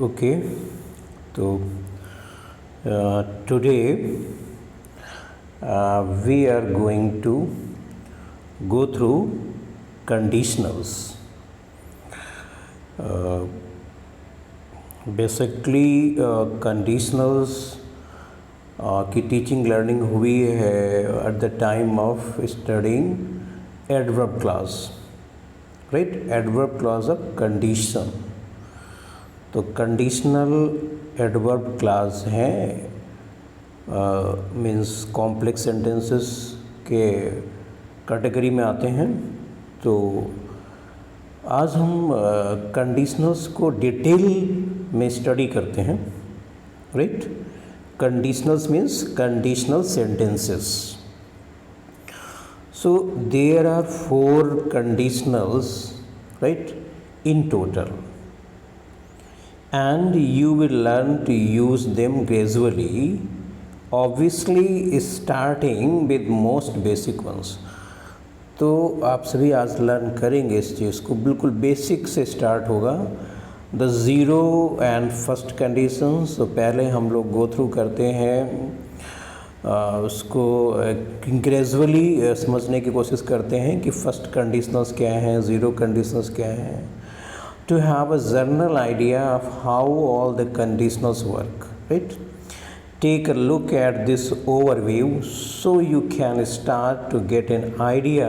Okay, so today we are going to go through conditionals. Basically conditionals की teaching learning हुई है at the time of studying adverb class, right. Adverb class of condition, तो conditional adverb class हैं, means complex sentences के category में आते हैं। तो आज हम कंडीशनल्स को डिटेल में स्टडी करते हैं, right. Conditionals means conditional sentences. So there are 4 conditionals, right, in total, and you will learn to use them gradually, obviously starting with most basic ones. तो आप सभी आज लर्न करेंगे इस चीज़ को, बिल्कुल बेसिक से स्टार्ट होगा। The zero and first conditions, तो पहले हम लोग गो थ्रू करते हैं उसको ग्रेजुअली समझने की कोशिश करते हैं कि फर्स्ट कंडीशनल्स क्या हैं, ज़ीरो कंडीशनल्स क्या हैं, to have a general idea of how all the conditionals work, right. Take a look at this overview so you can start to get an idea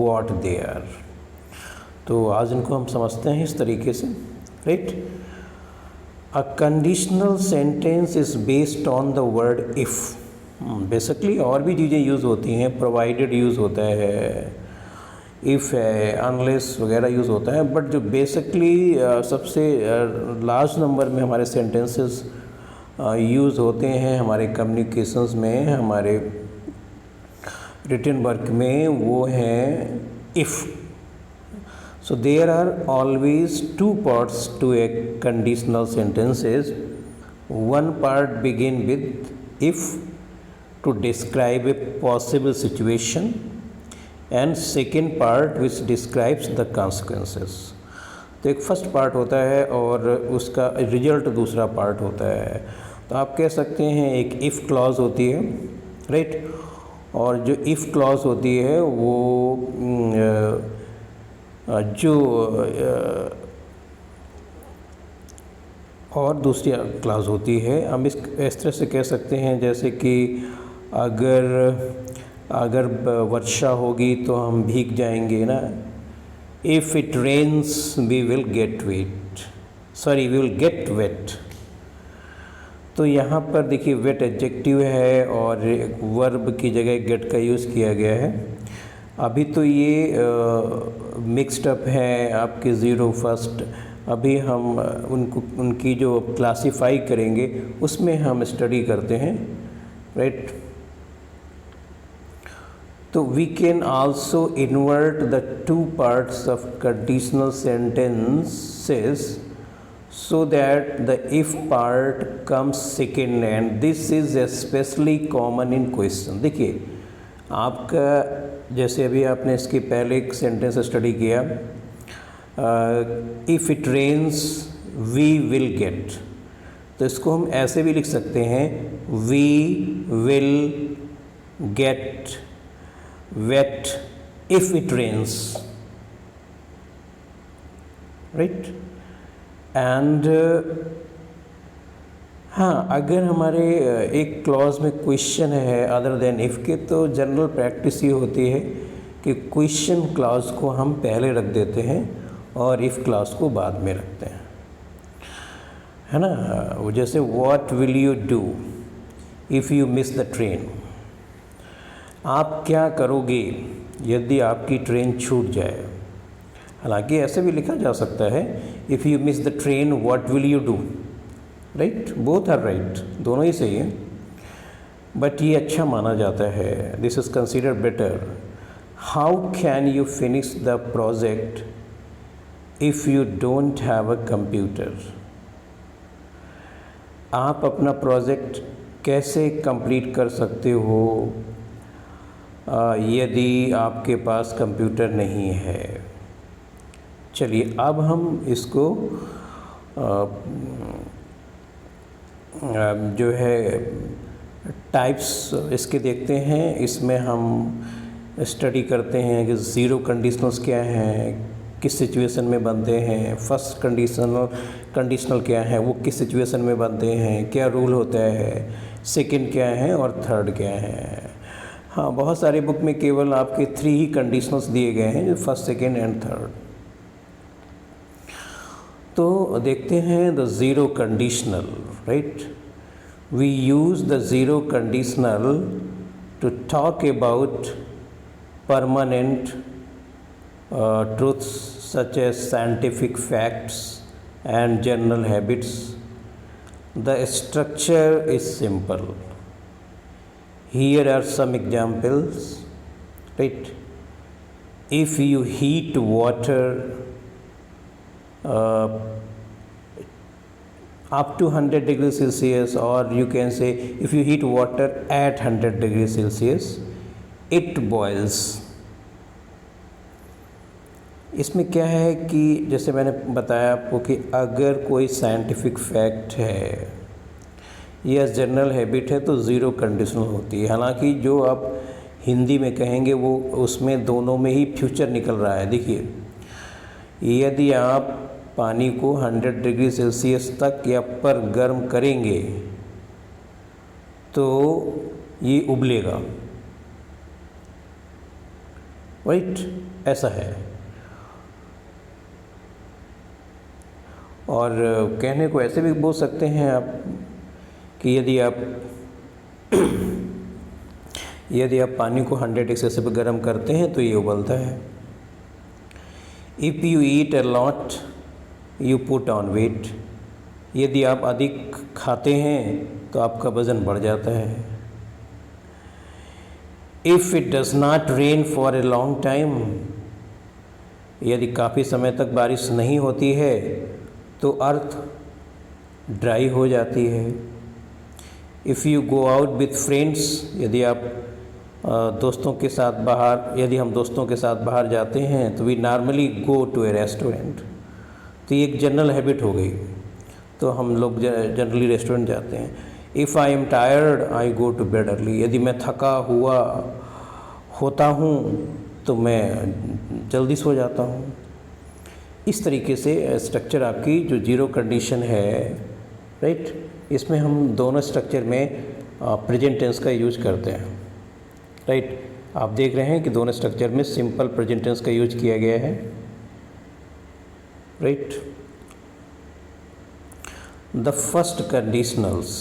what they are. तो आज इनको हम समझते हैं इस तरीके से, right. A conditional sentence is based on the word if. Basically और भी चीज़ें यूज़ होती हैं, प्रोवाइडेड यूज़ होता है, इफ़ है, अनलेस वगैरह यूज़ होता है, बट जो बेसिकली सबसे लार्ज नंबर में हमारे सेंटेंसेस यूज़ होते हैं हमारे कम्युनिकेशंस में, हमारे रिटन वर्क में, वो हैं if. So there are always 2 parts to a conditional sentences. One part begin with if to describe a possible situation, and second part which describes the consequences. तो एक फर्स्ट पार्ट होता है और उसका result दूसरा पार्ट होता है। तो आप कह सकते हैं एक इफ़ क्लॉज होती है, राइट, और जो इफ़ क्लॉज होती है वो जो और दूसरी क्लॉज होती है। हम इस तरह से कह सकते हैं जैसे कि अगर वर्षा होगी तो हम भीग जाएंगे ना। If it rains we will get wet. तो यहाँ पर देखिए वेट एडजेक्टिव है और वर्ब की जगह गेट का यूज़ किया गया है। अभी तो ये मिक्स्ड अप है आपके ज़ीरो फर्स्ट, अभी हम उनकी जो क्लासीफाई करेंगे उसमें हम स्टडी करते हैं, राइट। तो we can also invert the 2 parts of conditional sentences so that the if part comes second, and this is especially common in question. देखिए आपका जैसे अभी आपने इसके पहले एक सेंटेंस स्टडी किया, if it rains we will get, तो इसको हम ऐसे भी लिख सकते हैं we will get wet if it rains, right. and हाँ, अगर हमारे एक क्लॉज में क्वेश्चन है अदर देन इफ़ के, तो जनरल प्रैक्टिस ये होती है कि क्वेश्चन क्लॉज को हम पहले रख देते हैं और इफ़ क्लॉज को बाद में रखते हैं, है ना। वो जैसे what will you do if you miss the train, आप क्या करोगे यदि आपकी ट्रेन छूट जाए। हालांकि ऐसे भी लिखा जा सकता है if you miss the train what will you do, right, both are right, दोनों ही सही है, बट ये अच्छा माना जाता है, this is considered better. How can you finish the project if you don't have a computer, आप अपना प्रोजेक्ट कैसे कंप्लीट कर सकते हो यदि आपके पास कंप्यूटर नहीं है। चलिए अब हम इसको जो है टाइप्स इसके देखते हैं। इसमें हम स्टडी करते हैं कि ज़ीरो कंडीशनल्स क्या हैं, किस सिचुएशन में बनते हैं, फर्स्ट कंडीशनल क्या है, वो किस सिचुएशन में बनते हैं, क्या रूल होता है, सेकंड क्या है और थर्ड क्या है। हाँ, बहुत सारे बुक में केवल आपके 3 ही कंडीशनल्स दिए गए हैं, जो फर्स्ट, सेकंड एंड थर्ड। तो देखते हैं the zero conditional, right. We use the zero conditional to talk about permanent truths such as scientific facts and general habits. The structure is simple. Here are some examples, right? If you heat water up to 100 degrees Celsius, or you can say if you heat water at 100 degrees Celsius, it boils. इसमें क्या है कि जैसे मैंने बताया आपको कि अगर कोई साइंटिफिक फैक्ट है या जनरल हैबिट है तो ज़ीरो कंडीशनल होती है। हालांकि जो आप हिंदी में कहेंगे वो उसमें दोनों में ही फ्यूचर निकल रहा है। देखिए, यदि आप पानी को 100 डिग्री सेल्सियस तक या पर गर्म करेंगे तो ये उबलेगा, राइट, ऐसा है। और कहने को ऐसे भी बोल सकते हैं आप कि यदि आप पानी को 100 डिग्री सेल्सियस पर गर्म करते हैं तो ये उबलता है। If you eat a lot you put on weight. यदि आप अधिक खाते हैं तो आपका वज़न बढ़ जाता है। If it does not rain for a long time. यदि काफ़ी समय तक बारिश नहीं होती है तो अर्थ ड्राई हो जाती है। If you go out with friends. यदि आप यदि हम दोस्तों के साथ बाहर जाते हैं तो we normally go to a restaurant. तो ये एक जनरल हैबिट हो गई, तो हम लोग जनरली रेस्टोरेंट जाते हैं। If I am tired I go to bed early. यदि मैं थका हुआ होता हूँ तो मैं जल्दी सो जाता हूँ। इस तरीके से स्ट्रक्चर आपकी जो ज़ीरो कंडीशन है, राइट, इसमें हम दोनों स्ट्रक्चर में प्रेजेंट टेंस का यूज करते हैं, राइट। आप देख रहे हैं कि दोनों स्ट्रक्चर में सिंपल प्रेजेंट टेंस का यूज किया गया है, right. The first conditionals.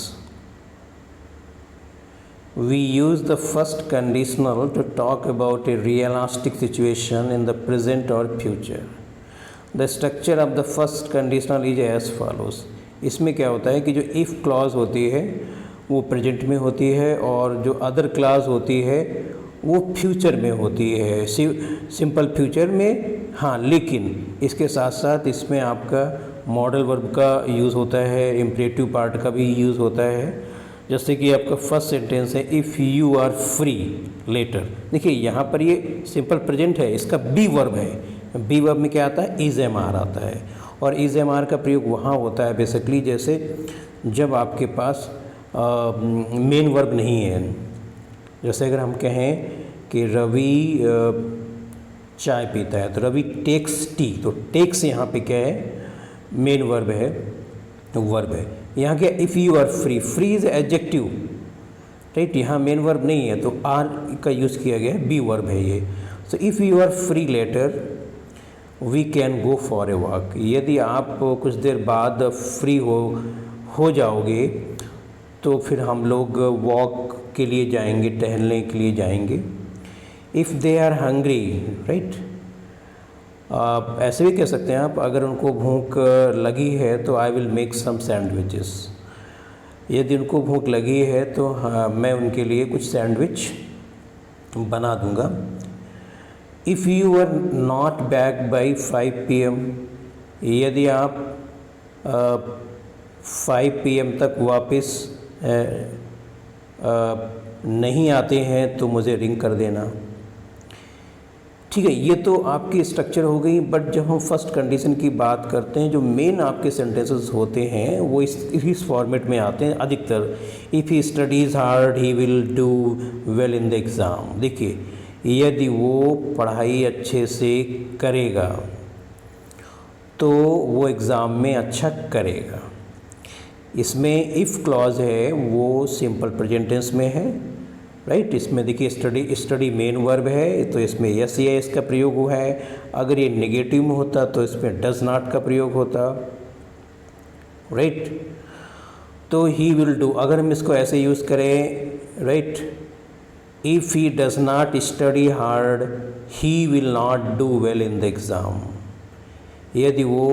We use the first conditional to talk about a realistic situation in the present or future. The structure of the first conditional is as follows. इसमें क्या होता है कि जो if clause होती है वो present में होती है और जो अदर क्लॉज होती है वो फ्यूचर में होती है, सिंपल फ्यूचर में। हाँ, लेकिन इसके साथ साथ इसमें आपका मॉडल वर्ब का यूज़ होता है, इम्परेटिव पार्ट का भी यूज़ होता है। जैसे कि आपका फर्स्ट सेंटेंस है if you are free later. देखिए यहाँ पर ये सिंपल प्रेजेंट है, इसका बी वर्ब है। बी वर्ब में क्या आता है? इज एम आर आता है। और इज एम आर का प्रयोग वहाँ होता है बेसिकली जैसे जब आपके पास मेन वर्ब नहीं है। जैसे अगर हम कहें कि रवि चाय पीता है तो रवि टेक्स टी, तो टेक्स यहाँ पे क्या है? मेन वर्ब है, वर्ब है। यहाँ क्या? If you are free, free is adjective, right. यहाँ मेन वर्ब नहीं है तो आर का यूज़ किया गया है, बी वर्ब है ये। So if you are free later we can go for a walk. यदि आप कुछ देर बाद फ्री हो जाओगे तो फिर हम लोग वॉक के लिए जाएंगे, टहलने के लिए जाएंगे। If they are hungry, right, आप ऐसे भी कह सकते हैं आप, अगर उनको भूख लगी है तो I will make some sandwiches. यदि उनको भूख लगी है तो हाँ, मैं उनके लिए कुछ सैंडविच बना दूंगा। If you are not back by 5 PM, यदि आप 5 PM तक वापस नहीं आते हैं तो मुझे रिंग कर देना। ठीक है, ये तो आपकी स्ट्रक्चर हो गई। बट जब हम फर्स्ट कंडीशन की बात करते हैं, जो मेन आपके सेंटेंसेस होते हैं वो इस फॉर्मेट में आते हैं अधिकतर। If he studies hard he will do well in the exam. देखिए, यदि वो पढ़ाई अच्छे से करेगा तो वो एग्ज़ाम में अच्छा करेगा। इसमें इफ़ क्लॉज है वो सिंपल प्रेजेंट टेंस में है, राइट। इसमें देखिए स्टडी मेन वर्ब है, तो इसमें यस या एस का प्रयोग हुआ है। अगर ये नेगेटिव में होता तो इसमें डज नॉट का प्रयोग होता, राइट। तो ही विल डू, अगर हम इसको ऐसे यूज़ करें, right, if he does not study hard he will not do well in the exam. यदि वो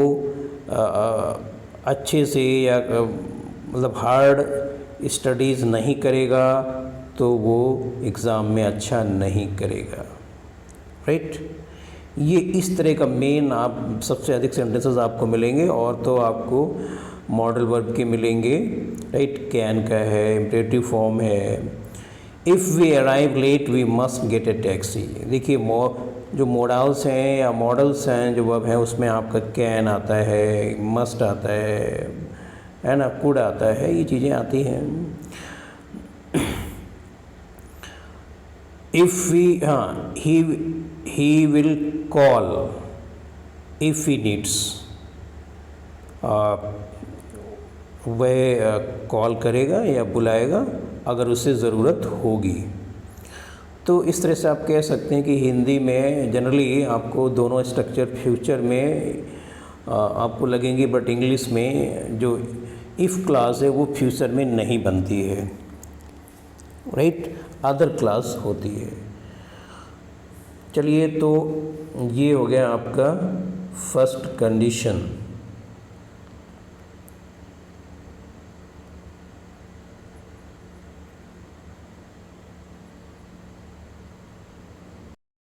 अच्छे से या मतलब हार्ड स्टडीज़ नहीं करेगा तो वो एग्ज़ाम में अच्छा नहीं करेगा, राइट। ये इस तरह का मेन आप सबसे अधिक सेंटेंसेस आपको मिलेंगे। और तो आपको मॉडल वर्ब के मिलेंगे, राइट। कैन का है, इम्परेटिव फॉर्म है। If we arrive late we must get a taxi. देखिए जो मोडल्स हैं या मॉडल्स हैं जो वर्ब हैं उसमें आपका कैन आता है, मस्ट आता है ना, कुड आता है, ये चीज़ें आती हैं। इफ़ वी, हाँ, he will call if he needs, वह कॉल करेगा या बुलाएगा अगर उसे ज़रूरत होगी। तो इस तरह से आप कह सकते हैं कि हिंदी में जनरली आपको दोनों स्ट्रक्चर फ्यूचर में आपको लगेंगे, बट इंग्लिश में जो इफ़ क्लास है वो फ्यूचर में नहीं बनती है, राइट, अदर क्लास होती है। चलिए, तो ये हो गया आपका फर्स्ट कंडीशन।